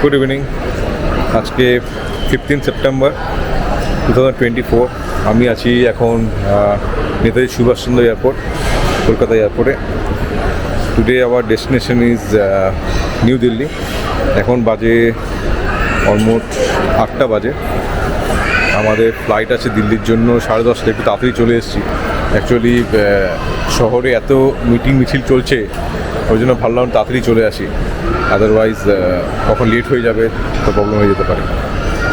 Good evening. আজকে 15 September 2024। আমি আছি এখন নেতাজি সুভাষচন্দ্র এয়ারপোর্ট, কলকাতা এয়ারপোর্টে। Today our destination is new Delhi. এখন বাজে অলমোস্ট 8টা বাজে। আমাদের ফ্লাইট আছে দিল্লির জন্য 10:30। একটু তাড়াতাড়ি চলে এসেছি। অ্যাকচুয়ালি শহরে এত মিছিল চলছে, ওই জন্য ভাবলাম তাড়াতাড়ি চলে আসি, আদারওয়াইজ কখন লেট হয়ে যাবে তো প্রবলেম হয়ে যেতে পারে।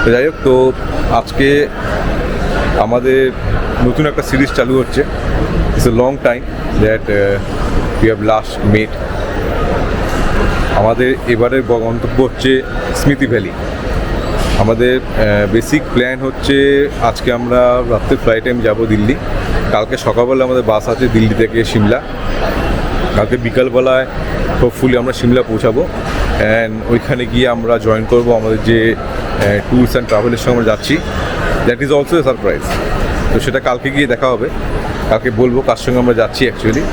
তো যাই হোক, তো আজকে আমাদের নতুন একটা সিরিজ চালু হচ্ছে। It's a long time that we have last met. আমাদের এবারের গন্তব্য হচ্ছে স্মৃতি ভ্যালি। আমাদের বেসিক প্ল্যান হচ্ছে আজকে আমরা রাত্রে ফ্লাইটে আমি যাবো দিল্লি। কালকে সকালবেলা আমাদের বাস আছে দিল্লি থেকে সিমলা। কালকে বিকালবেলায় হোপফুলি আমরা সিমলা পৌঁছাবো, অ্যান্ড ওইখানে গিয়ে আমরা জয়েন করবো আমাদের যে ট্যুরস অ্যান্ড ট্রাভেলের সঙ্গে আমরা যাচ্ছি। That is also a surprise. তো সেটা কালকে গিয়ে দেখা হবে, কালকে বলবো কার সঙ্গে আমরা যাচ্ছি অ্যাকচুয়ালি।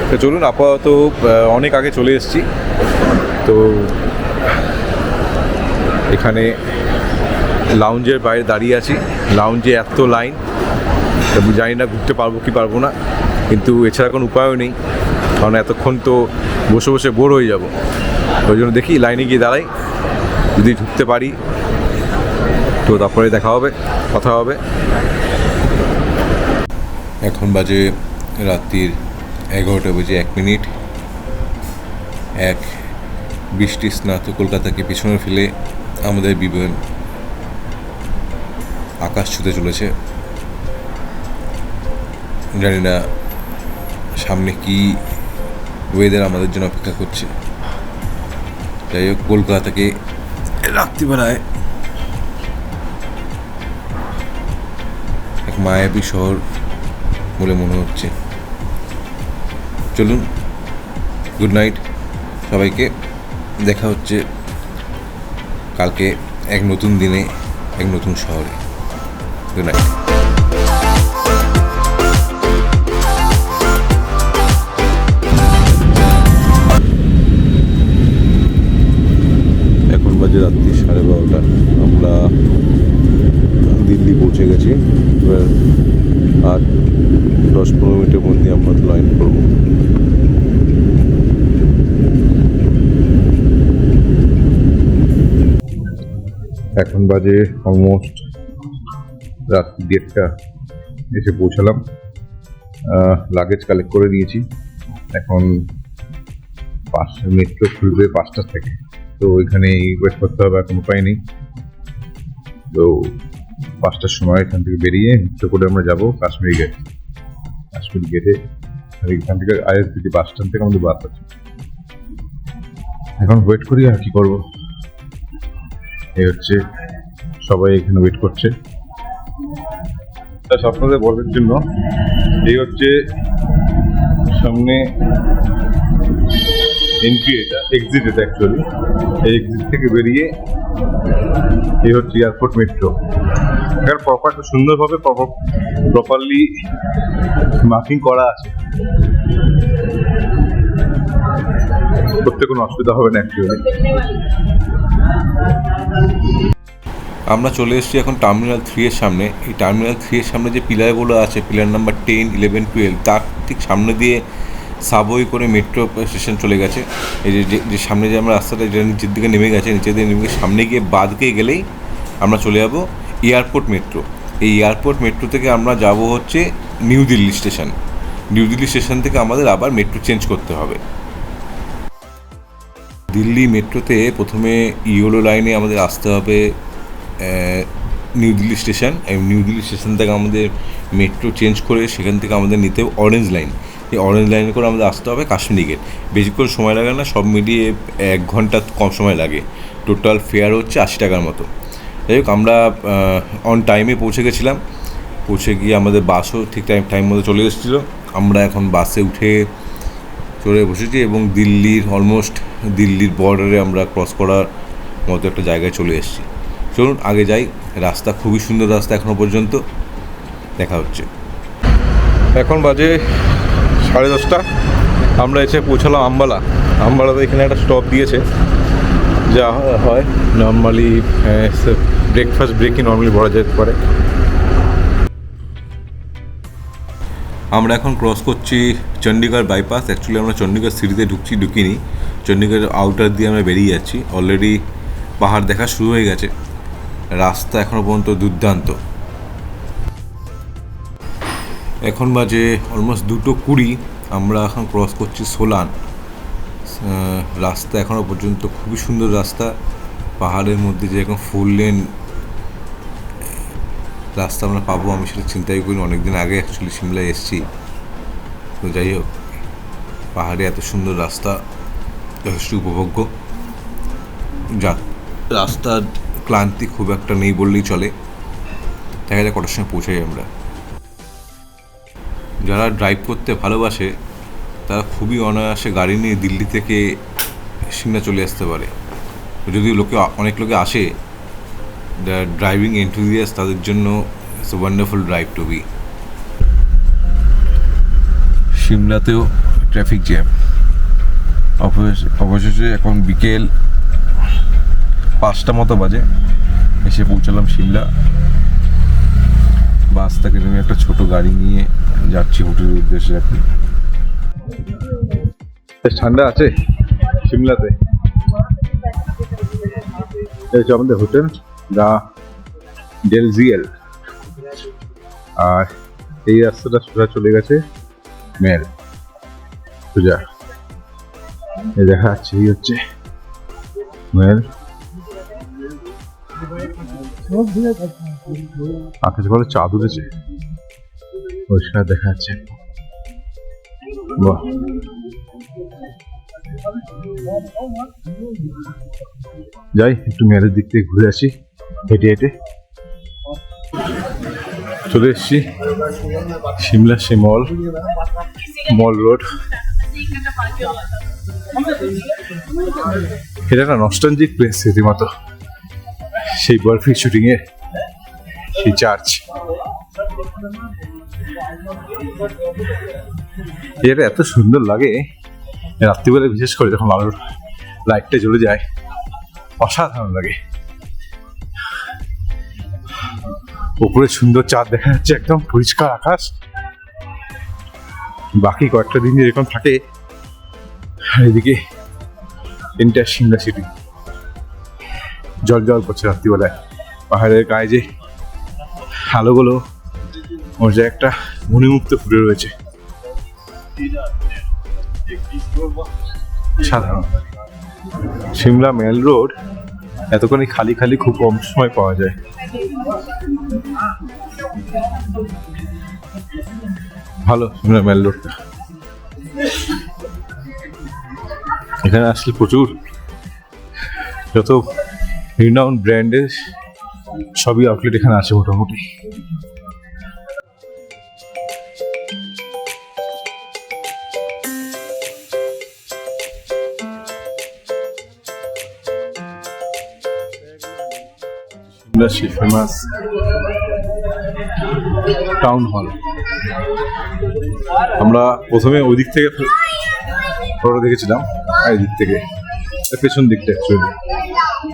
তো চলুন, আপাতত অনেক আগে চলে এসেছি। তো এখানে লাউঞ্জের বাইরে দাঁড়িয়ে আছি। লাউঞ্জে এত লাইন, আমি জানি না ঘুরতে পারবো কি পারবো না, কিন্তু এছাড়া কোনো উপায়ও নেই, কারণ এতক্ষণ তো বসে বসে বোর হয়ে যাব। ওই জন্য দেখি লাইনে গিয়ে দাঁড়াই, যদি ঢুকতে পারি তো তারপরে দেখা হবে, কথা হবে। এখন বাজে রাত্রির 11:01। এক বৃষ্টি স্নাত কলকাতাকে পিছনে ফেলে আমাদের বিমান আকাশ ছুঁতে চলেছে। জানি না সামনে কি ওয়েদার আমাদের জন্য অপেক্ষা করছে। যাই হোক, কলকাতা থেকে রাত্রিবেলায় এক মায়াবী শহর বলে মনে হচ্ছে। চলুন, গুড নাইট সবাইকে। দেখা হচ্ছে কালকে এক নতুন দিনে, এক নতুন শহরে। Good night. এখন বাজে রাত্রি 12:30। আমরা দিল্লি পৌঁছে গেছি। এবার আর 10-15 মিনিটের মধ্যে আমরা লাইন করবো। এখন বাজে অলমোস্ট রাত্রি 1:30। এসে পৌঁছালাম, লাগেজ কালেক্ট করে নিয়েছি। এখন মেট্রো খুলবে 5টা থেকে, তো ওইখানে ওয়েট করতে হবে, এখন উপায় নেই। তো 5টার সময় এখান থেকে বেরিয়ে মেট্রো করে আমরা যাবো কাশ্মীরি গেট। কাশ্মীরি গেটে এখান থেকে ISBT বাস স্ট্যান্ড থেকে আমাদের বাস আছে। এখন ওয়েট করি, আর কি করবো। এই হচ্ছে সবাই এখানে ওয়েট করছে। আপনাদের বলার জন্য এই হচ্ছে সামনে এন্ট্রি, এটা এক্সিট। এটা অ্যাকচুয়ালি এই এক্সিট থেকে বেরিয়ে এই হচ্ছে এয়ারপোর্ট মেট্রো। এখানে প্রপার সুন্দরভাবে প্রপারলি মার্কিং করা আছে, করতে কোনো অসুবিধা হবে না অ্যাকচুয়ালি। আমরা চলে এসেছি এখন টার্মিনাল 3 এর সামনে। এই টার্মিনাল 3 এর সামনে যে পিলারগুলো আছে, পিলার নাম্বার 10, 11, 12, তার ঠিক সামনে দিয়ে সাবওয়ে করে মেট্রো স্টেশন চলে গেছে। এই যে সামনে যে আমরা রাস্তাটা যেটা নিচের দিকে নেমে গেছে, নিচের দিকে নেমে সামনে গিয়ে বাঁদিকে গেলেই আমরা চলে যাব এয়ারপোর্ট মেট্রো। এই এয়ারপোর্ট মেট্রো থেকে আমরা যাব হচ্ছে new Delhi station. New Delhi station থেকে আমাদের আবার মেট্রো চেঞ্জ করতে হবে। দিল্লি মেট্রোতে প্রথমে ইয়েলো লাইনে আমাদের আসতে হবে নিউ দিল্লি স্টেশন। এবং নিউ দিল্লি স্টেশন থেকে আমাদের মেট্রো চেঞ্জ করে সেখান থেকে আমাদের নিতে হবে অরেঞ্জ লাইন। এই অরেঞ্জ লাইনে করে আমাদের আসতে হবে কাশ্মীরি গেট। বেশিক্ষণ সময় লাগে না, সব মিলিয়ে 1 ঘন্টা কম সময় লাগে। টোটাল ফেয়ার হচ্ছে 80 টাকার মতো। যাই হোক, আমরা অন টাইমে পৌঁছে গেছিলাম। পৌঁছে গিয়ে আমাদের বাসও ঠিক টাইম মতো চলে এসেছিলো। আমরা এখন বাসে উঠে চলে বসেছি এবং অলমোস্ট দিল্লির বর্ডারে আমরা ক্রস করার মতো একটা জায়গায় চলে এসেছি। চলুন আগে যাই। রাস্তা খুবই সুন্দর রাস্তা এখনো পর্যন্ত। দেখা হচ্ছে। এখন বাজে 10:30। আমরা এসে পৌঁছালাম আম্বালা। আম্বালাতে এখানে একটা স্টপ দিয়েছে, যা হয় নর্মালি ব্রেকফাস্ট ব্রেকই নর্মালি বলা যেতে পারে। আমরা এখন ক্রস করছি চণ্ডীগড় বাইপাস। অ্যাকচুয়ালি আমরা চণ্ডীগড় সিটিতে ঢুকিনি, চণ্ডীগড় আউটার দিয়ে আমরা বেরিয়ে যাচ্ছি। অলরেডি পাহাড় দেখা শুরু হয়ে গেছে, রাস্তা এখনও পর্যন্ত দুর্দান্ত। এখন বাজে অলমোস্ট 2:20, আমরা এখন ক্রস করছি সোলান। রাস্তা এখনও পর্যন্ত খুবই সুন্দর রাস্তা, পাহাড়ের মধ্যে যে এখন 4 লেন রাস্তা আমরা পাবো আমি সেটা চিন্তাই করিনি। অনেকদিন আগে অ্যাকচুয়ালি সিমলায় এসেছি, তো যাই হোক পাহাড়ে এত সুন্দর রাস্তা যথেষ্ট উপভোগ্য। যাক, রাস্তার ক্লান্তি খুব একটা নেই বললেই চলে। দেখা যাক কটার সময় পৌঁছাই আমরা। যারা ড্রাইভ করতে ভালোবাসে তারা খুবই অনায়াসে গাড়ি নিয়ে দিল্লি থেকে সিমলা চলে আসতে পারে। যদি অনেক লোকে আসে, দ্য ড্রাইভিং এনথুজিয়াস্ট, তাদের জন্য it's a wonderful drive to be. সিমলাতেও ট্রাফিক জ্যাম। অবশেষে এখন বিকেল 5টা মতো বাজে, এসে পৌঁছালাম সিমলা। বাস থেকে নেমে একটা ছোট গাড়ি নিয়ে যাচ্ছি হোটেলের উদ্দেশ্যে। এখন ঠান্ডা আছে সিমলাতে। এই হচ্ছে আমাদের হোটেল দা ডেলজিএল, আর এই রাস্তাটা সোজা চলে গেছে মেল সোজা। এই দেখা যাচ্ছে, এই হচ্ছে মেল। আকাশে ভালো চাঁদ উঠেছে, পরিষ্কার দেখা যাচ্ছে। বাহ, যাই একটু মেলের দিক থেকে ঘুরে আসি হেঁটে হেঁটে। চলে এসছি সিমলা সে মল রোড। এটা একটা নস্টালজিক প্লেস রীতিমতো, সেই বরফি শুটিং এর সেই চার্চ। এটা এত সুন্দর লাগে রাত্রিবেলা, বিশেষ করে যখন আলোর লাইটটা জ্বলে যায়, অসাধারণ লাগে। উপরে সুন্দর চাঁদ দেখা যাচ্ছে, একদম পরিষ্কার আকাশ। বাকি কয়েকটা দিন এরকম থাকে। এদিকে এন্টার সিমলা সিটি জল জল করছে রাত্রিবেলায়। পাহাড়ের গায়ে যে আলোগুলো, ওর যে একটা মণিমুক্ত ফুটে রয়েছে, সাধারণ। সিমলা মেল রোড এতখানি খালি খালি খুব কম সময় পাওয়া যায়। ভালো সিমলা মেল রোডটা। এখানে আসলে প্রচুর যত রিনাউন্ড ব্র্যান্ডের সবই আউটলেট এখানে আছে মোটামুটি। Famous town hall. আমরা প্রথমে ওই দিক থেকে ফটো দেখেছিলাম, এই দিক থেকে পেছন দিকটা অ্যাকচুয়ালি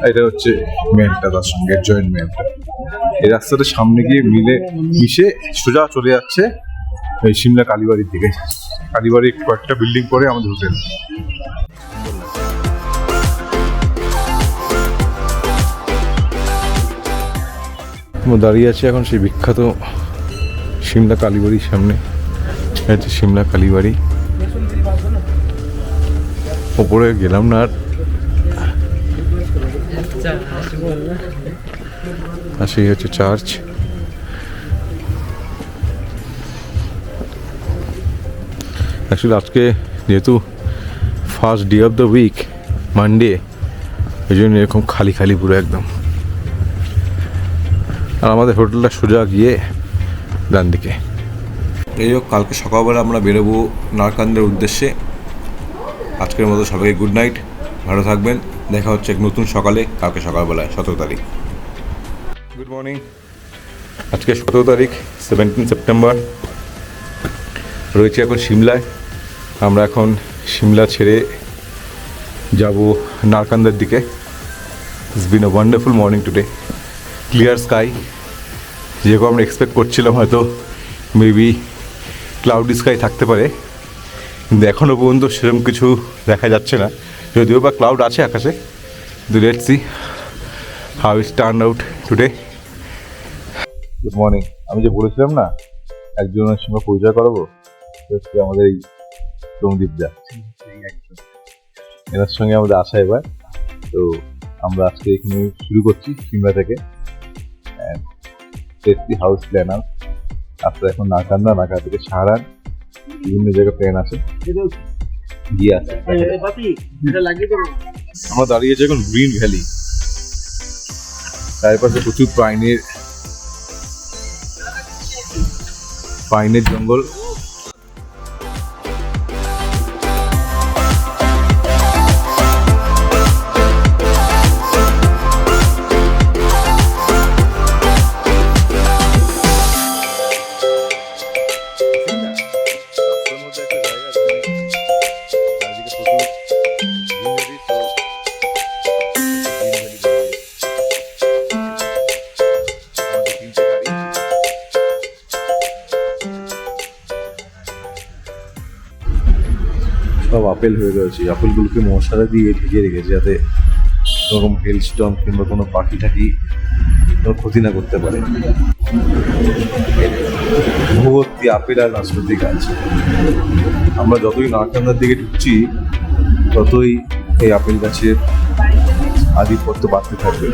এটা হচ্ছে মেনটা, তার সঙ্গে জয়েন্ট মেনটা। এই রাস্তাটা সামনে গিয়ে মিশে সোজা চলে যাচ্ছে এই সিমলা কালীবাড়ির দিকে। কালীবাড়ির কয়েকটা বিল্ডিং পরে আমাদের হোটেল। দাঁড়িয়ে আছে এখন সেই বিখ্যাত সিমলা কালীবাড়ির সামনে। হচ্ছে সিমলা কালীবাড়ি। ওপরে গেলাম না আর সেই হচ্ছে চার্চ। অ্যাকচুয়ালি আজকে যেহেতু first day of the week, Monday, এই জন্য এরকম খালি খালি পুরো একদম। আর আমাদের হোটেলটা সোজা গিয়ে ডান দিকে। এই হোক, কালকে সকালবেলা আমরা বেরোবো নারকান্দের উদ্দেশ্যে। আজকের মতো সবাইকে গুড নাইট, ভালো থাকবেন। দেখা হচ্ছে এক নতুন সকালে কালকে সকালবেলায় 17 তারিখ। Good morning. আজকে 17 তারিখ, 17 সেপ্টেম্বর। রয়েছে এখন সিমলায়। আমরা এখন সিমলা ছেড়ে যাব নারকান্দার দিকে। It's been a wonderful morning today. Clear sky. যেরকম আমরা এক্সপেক্ট করছিলাম হয়তো মেবি ক্লাউডি স্কাই থাকতে পারে, কিন্তু এখনও পর্যন্ত সেরকম কিছু দেখা যাচ্ছে না, যদিও বা ক্লাউড আছে আকাশে। কিন্তু let's see how it's turn out today. Good morning. আমি যে বলেছিলাম না একজনের সঙ্গে পরিচয় করাবো, হচ্ছে আমাদের এই সন্দীপ দা, এনার সঙ্গে আমাদের আসা এবার। তো আমরা আজকে এখানে শুরু করছি সিমলা থেকে। টেস্টি হাউস প্ল্যানার আসলে এখন নাকান্দা, নাকা থেকে সাহারান, বিভিন্ন জায়গায় প্ল্যান আছে গিয়ে আছে। আমরা দাঁড়িয়েছি এখন গ্রিন ভ্যালি, চারপাশে প্রচুর পাইনের জঙ্গল। সব আপেল হয়ে রয়েছে, আপেলগুলোকে মশলা দিয়ে ঢেকে রেখেছে যাতে কোনোরকম হেলস্টর্ম কিংবা কোনো পাখি টাকি কোনো ক্ষতি না করতে পারে। ভর্তি আপেল আর নাশপাতি গাছ। আমরা যতই নারকান্দার দিকে ঢুকছি ততই এই আপেল গাছের আধিপত্য বাড়তে থাকবে।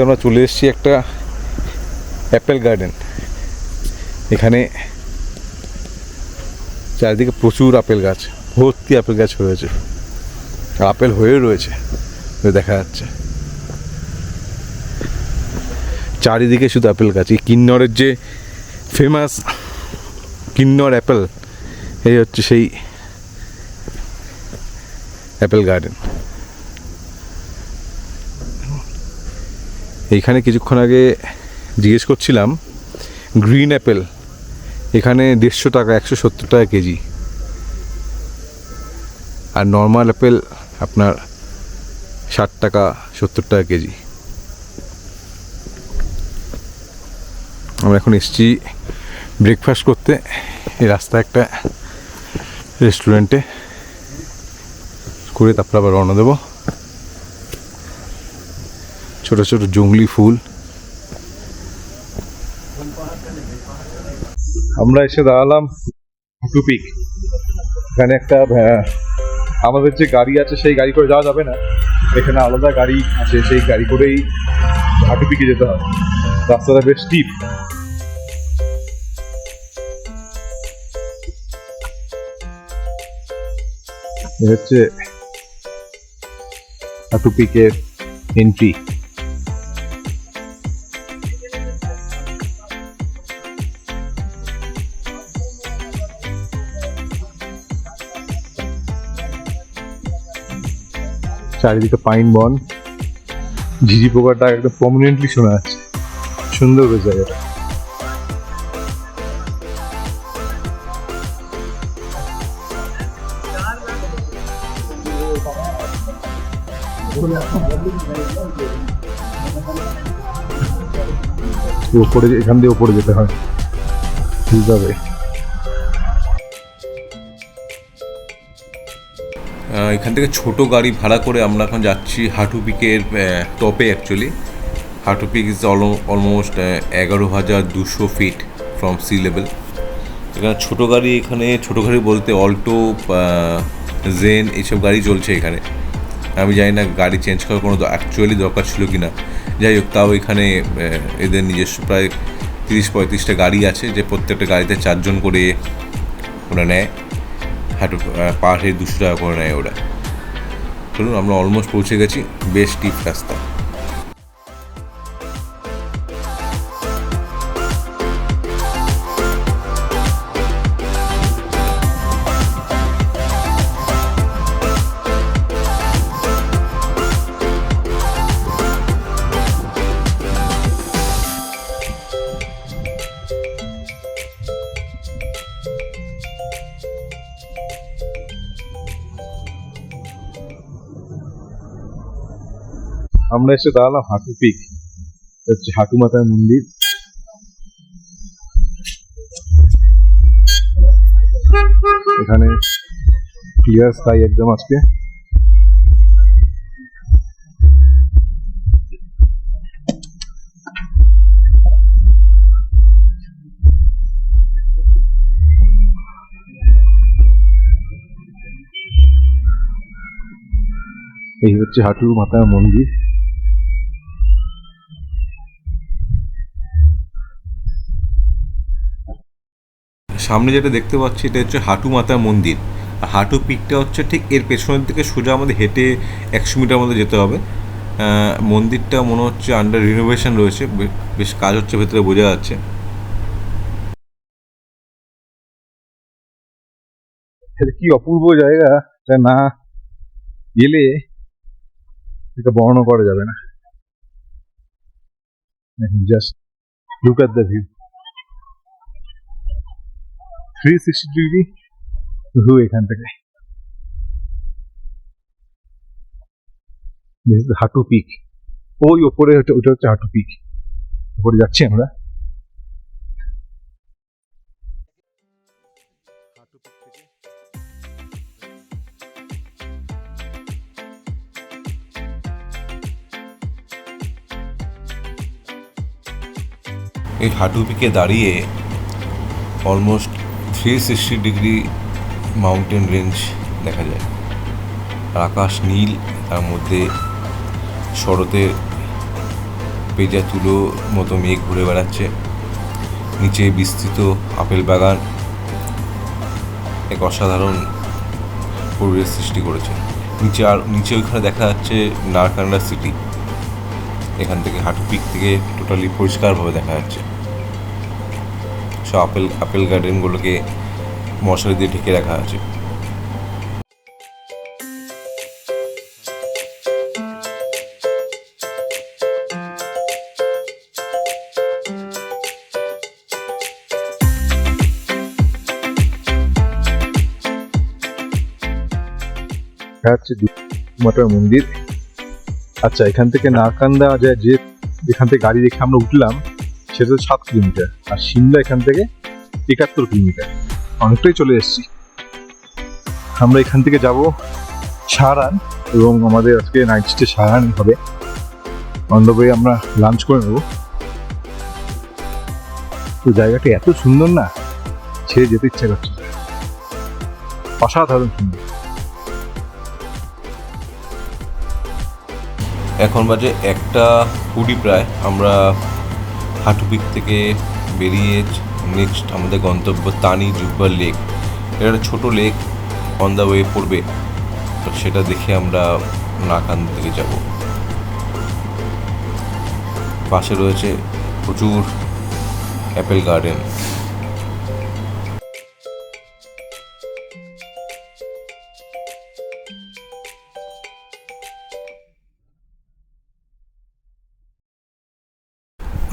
আমরা চলে এসেছি একটা অ্যাপেল গার্ডেন। এখানে চারিদিকে প্রচুর আপেল গাছ, ভর্তি আপেল গাছ হয়েছে, আর আপেল হয়ে রয়েছে দেখা যাচ্ছে। চারিদিকে শুধু আপেল গাছ। এই কিন্নরের যে ফেমাস কিন্নর অ্যাপেল, এই হচ্ছে সেই অ্যাপেল গার্ডেন। এইখানে কিছুক্ষণ আগে জিজ্ঞেস করছিলাম, গ্রিন অ্যাপেল এখানে 150 টাকা, 170 টাকা কেজি, আর নর্মাল অ্যাপেল আপনার 60 টাকা 70 টাকা কেজি। আমরা এখন এসেছি ব্রেকফাস্ট করতে এই রাস্তায় একটা রেস্টুরেন্টে, করে তারপর আবার রওনা দেবো। ছোট ছোট জঙ্গলি ফুল। আমরা এসে দাঁড়ালাম হাঁটু পিক। এখানে একটা আমাদের যে গাড়ি আছে সেই গাড়ি করে যাওয়া যাবে না, এখানে আলাদা গাড়ি আছে, সেই গাড়ি করেই হাঁটু পিকে যেতে হবে। রাস্তাটা বেশ স্টিপ। হচ্ছে হাঁটু পিকের এন্ট্রি। চারিদিকে পাইন বন, ঝিঝি পোকাটা একদম প্রমিনেন্টলি শোনা যাচ্ছে। সুন্দর হয়ে জায়গাটা। উপরে, এখান দিয়ে উপরে যেতে হয়, ঠিক আছে। এখান থেকে ছোট গাড়ি ভাড়া করে আমরা এখন যাচ্ছি হাঁটু পিকের টপে। অ্যাকচুয়ালি হাঁটু peak is almost 11,200 feet from sea level. এখানে ছোটো গাড়ি, এখানে ছোটো গাড়ি বলতে অল্টো, জেন এইসব গাড়ি চলছে এখানে। আমি জানি না গাড়ি চেঞ্জ করার কোনো অ্যাকচুয়ালি দরকার ছিল কি না, যাই হোক। তাও এখানে এদের নিজস্ব প্রায় 30-35টা গাড়ি আছে, যে প্রত্যেকটা গাড়িতে 4 জন করে ওরা নেয়, হাঁটু পার হেড 200 টাকা করে নেয় ওরা। চলুন, আমরা অলমোস্ট পৌঁছে গেছি, বেশ টিপ রাস্তা। আমরা এসে দাঁড়ালাম হাঁটু পিক, হচ্ছে হাঁটু মাতার মন্দির। এখানে ক্লিয়ার স্কাই একদম আজকে। এই হচ্ছে হাঁটু মাতার মন্দির। সামনে যেটা দেখতে পাচ্ছি এটা হচ্ছে হাঁটু মাতা মন্দির, আর হাঁটু পিকটা হচ্ছে ঠিক এর পেছনের দিকে সোজা আমাদের হেঁটে 100 মিটার মধ্যে যেতে হবে। মন্দিরটা মনে হচ্ছে আন্ডার রিনোভেশন রয়েছে, বেশ কাজ হচ্ছে ভেতরে, বোঝা যাচ্ছে। কি অপূর্ব জায়গা, যা না গেলে এটা বর্ণনা করা যাবে না। Just look at the view, 360 degree view এখান থেকে। হাঁটু পিক, ওই ওপরে ওটা হচ্ছে হাঁটু পিক, উপরে যাচ্ছি আমরা। এই হাঁটু পিকে দাঁড়িয়ে অলমোস্ট 360 ডিগ্রি মাউন্টেন রেঞ্জ দেখা যায়। আকাশ নীল, তার মধ্যে শরতের পেঁজা তুলো মতো মেঘ ঘুরে বেড়াচ্ছে। নিচে বিস্তৃত আপেল বাগান এক অসাধারণ পরিবেশ সৃষ্টি করেছে। নিচে ওইখানে দেখা যাচ্ছে নারকান্দা সিটি। এখান থেকে হাঁটু পিক থেকে টোটালি পরিষ্কারভাবে দেখা যাচ্ছে। সব আপেল গার্ডেনগুলোকে মশারি দিয়ে ঢেকে রাখা আছে। মাতার মন্দির। আচ্ছা, এখান থেকে নারকান্দা যায়, যে যেখান থেকে গাড়ি রেখে আমরা উঠলাম সেটা 7 কিলোমিটার, আর সিমলা এখান থেকে 71 কিলোমিটার, অনেকটাই চলে এসেছি। আমরা এখান থেকে যাব সাহারান, এবং আমাদের আজকে নাইট স্টে সাহারান হবে। অন দ্য ওয়ে আমরা লাঞ্চ করে নেব। তো জায়গাটা এত সুন্দর না, ছেড়ে যেতে ইচ্ছে করছে, অসাধারণ সুন্দর। এখন বাজে 1:20 প্রায়। আমরা হাঁটু পিক থেকে বেরিয়ে নেক্সট আমাদের গন্তব্য তানি জুব্বা লেক। এটা একটা ছোটো লেক, অন দ্য ওয়ে পড়বে, তো সেটা দেখে আমরা নারকান্দা দিকে যাব। পাশে রয়েছে প্রচুর অ্যাপেল গার্ডেন।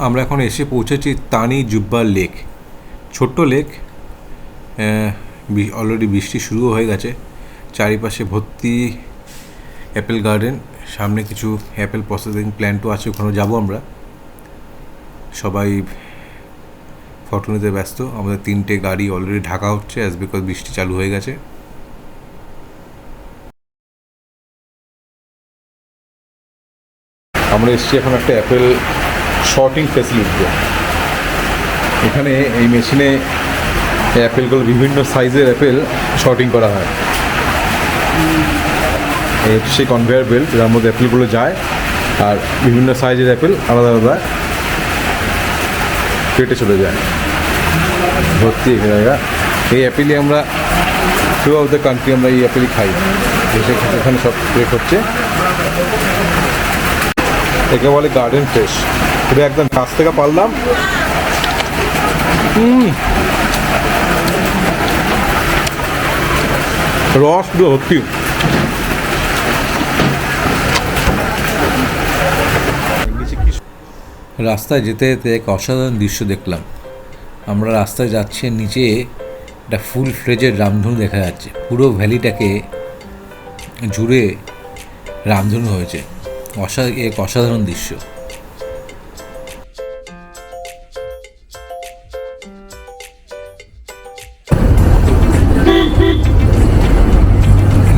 আমরা এখন এসে পৌঁছেছি তানি জুব্বা লেক। ছোট্ট লেক, অলরেডি বৃষ্টি শুরু হয়ে গেছে। চারিপাশে ভর্তি অ্যাপেল গার্ডেন, সামনে কিছু অ্যাপেল প্রসেসিং প্ল্যান্টও আছে, ওখানে যাব আমরা। সবাই ফটো নিতে ব্যস্ত। আমাদের 3টে গাড়ি অলরেডি ঢাকা হচ্ছে অ্যাজ বিকজ বৃষ্টি চালু হয়ে গেছে। আমরা এসেছি এখন একটা অ্যাপেল শর্টিং ফেসিলিটিতে। এখানে এই মেশিনে এই অ্যাপেলগুলো বিভিন্ন সাইজের অ্যাপেল শর্টিং করা হয়। এই হচ্ছে সেই কনভেয়ার বেল্ট যার মধ্যে অ্যাপেলগুলো যায়, আর বিভিন্ন সাইজের অ্যাপেল আলাদা আলাদা পেটে চলে যায় ভর্তি জায়গা। এই অ্যাপেলই আমরা থ্রু আউট দ্য কান্ট্রি আমরা এই অ্যাপেলই খাই। এখানে সব ব্রেক হচ্ছে, একে বলে গার্ডেন ফ্রেশ। এটা একদম কাছ থেকে পারলাম। রস পুরো ভর্তি। রাস্তায় যেতে যেতে এক অসাধারণ দৃশ্য দেখলাম। আমরা রাস্তায় যাচ্ছি, নিচে একটা ফুল ফ্লেজের রামধনু দেখা যাচ্ছে। পুরো ভ্যালিটাকে জুড়ে রামধনু হয়েছে। এক অসাধারণ দৃশ্য।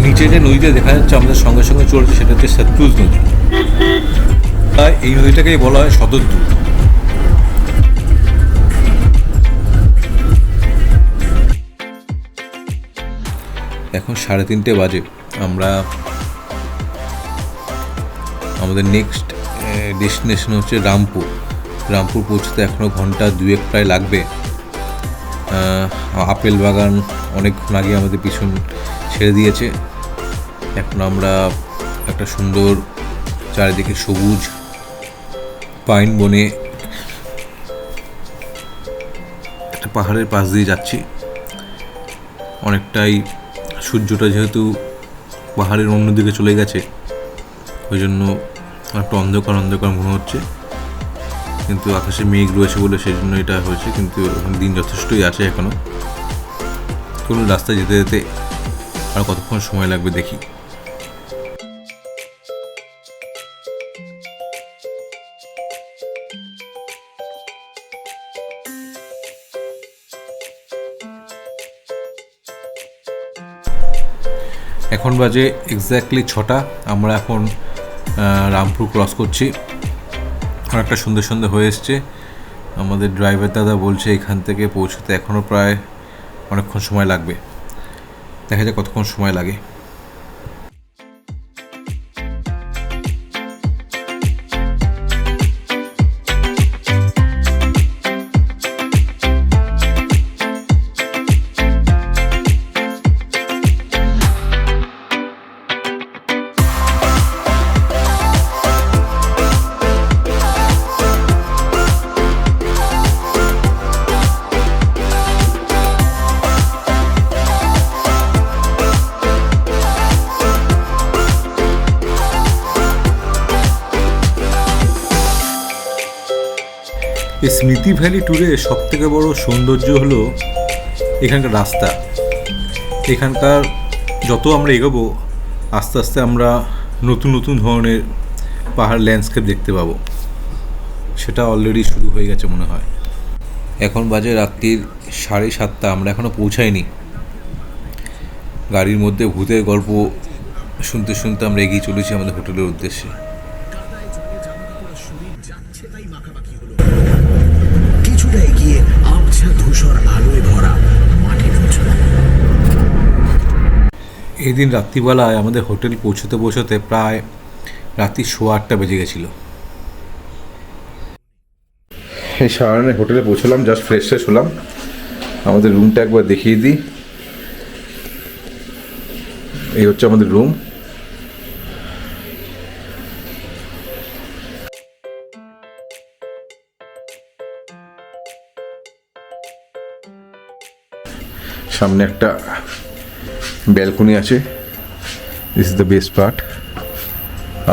নিচে যে নদীতে দেখা যাচ্ছে আমাদের সঙ্গে সঙ্গে চলছে, সেটা হচ্ছে সতলুজ নদী। তাই এই নদীটাকেই বলা হয় শতদ্রু। এখন 3:30 বাজে। আমরা আমাদের নেক্সট ডেস্টিনেশন হচ্ছে রামপুর। রামপুর পৌঁছতে এখনও ঘন্টা 2-1 প্রায় লাগবে। আপেল বাগান অনেকক্ষণ আগে আমাদের পিছন ছেড়ে দিয়েছে। এখন আমরা একটা সুন্দর চারিদিকে সবুজ পাইন বনে একটা পাহাড়ের পাশ দিয়ে যাচ্ছি। অনেকটাই সূর্যটা যেহেতু পাহাড়ের অন্যদিকে চলে গেছে, ওই জন্য একটা অন্ধকার অন্ধকার মনে হচ্ছে, কিন্তু আকাশে মেঘ রয়েছে বলে সেই জন্য এটা হয়েছে। কিন্তু দিন যথেষ্টই আছে এখনও। কোনো রাস্তায় যেতে যেতে আর কতক্ষণ সময় লাগবে দেখি। এখন বাজে এক্স্যাক্টলি 6টা। আমরা এখন রামপুর ক্রস করছি। অনেকটা সন্ধ্যে সন্ধ্যে হয়ে এসছে। আমাদের ড্রাইভার দাদা বলছে এখান থেকে পৌঁছতে এখনও প্রায় অনেকক্ষণ সময় লাগবে। দেখা যাক কতক্ষণ সময় লাগে। এই স্মৃতি ভ্যালি ট্যুরে সবথেকে বড় সৌন্দর্য হলো এখানকার রাস্তা। এখানকার যত আমরা এগোবো আস্তে আস্তে আমরা নতুন নতুন ধরনের পাহাড় ল্যান্ডস্কেপ দেখতে পাবো। সেটা অলরেডি শুরু হয়ে গেছে মনে হয়। এখন বাজে রাত্রির 7:30। আমরা এখনও পৌঁছাইনি। গাড়ির মধ্যে ভূতের গল্প শুনতে শুনতে আমরা এগিয়ে চলেছি আমাদের হোটেলের উদ্দেশ্যে। কিছুটা এগিয়ে আবছা ধূসর আলোয় ভরা মাটি নামছিল। এই দিন রাত্রিবেলায় আমাদের হোটেল পৌঁছতে পৌঁছতে প্রায় রাত্রি 8:15 বেজে গেছিল। এই সারানে হোটেলে পৌঁছলাম, জাস্ট ফ্রেশ হলাম। আমাদের রুমটা একবার দেখিয়ে দিই। এই হচ্ছে আমাদের রুম। সামনে একটা ব্যালকনি আছে। This is the best part.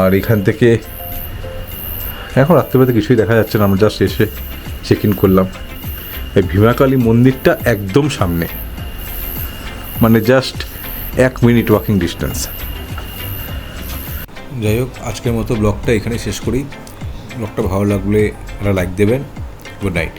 আর এখান থেকে এখন রাত্রিবেলাতে কিছুই দেখা যাচ্ছে না। আমরা জাস্ট এসে চেক ইন করলাম। এই ভীমাকালী মন্দিরটা একদম সামনে, মানে জাস্ট 1 মিনিট ওয়াকিং ডিস্টেন্স। যাই হোক, আজকের মতো ব্লগটা এখানে শেষ করি। ব্লগটা ভালো লাগলে একটা লাইক দেবেন। Good night.